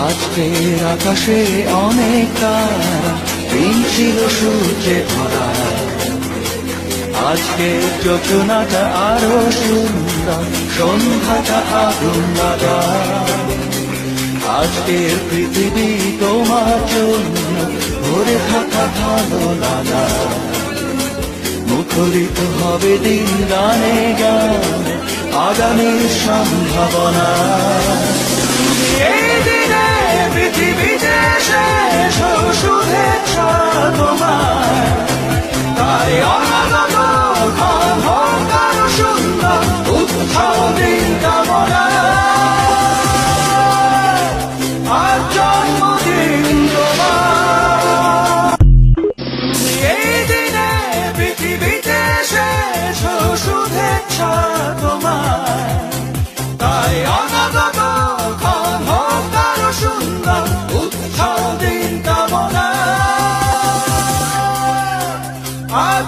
আজকের আকাশে অনেক তারা, দিন ছিল সূর্যে ভরা। আজকের যোজনাটা আরো সুন্দর, সন্ধ্যাটা আগুন লাগা। আজকের পৃথিবী তোমার জন্য ভরে থাকা ভালো লাগা। মুখরিত হবে দিন গানে গানে আগামীর সম্ভাবনা। এই দিনে পৃথিবীতে শেষ শুভেচ্ছা তোমার, তাই অনাগত ক্ষণ হোক আরো সুন্দর, উৎসব দিন কামনা। আজ জন্মদিন তোমার, এই দিনে পৃথিবীতে শেষ শুভেচ্ছা তোমার, তাই অনাগত ক্ষণ হোক আরো সুন্দর, উৎসব দিন কামনা। আজ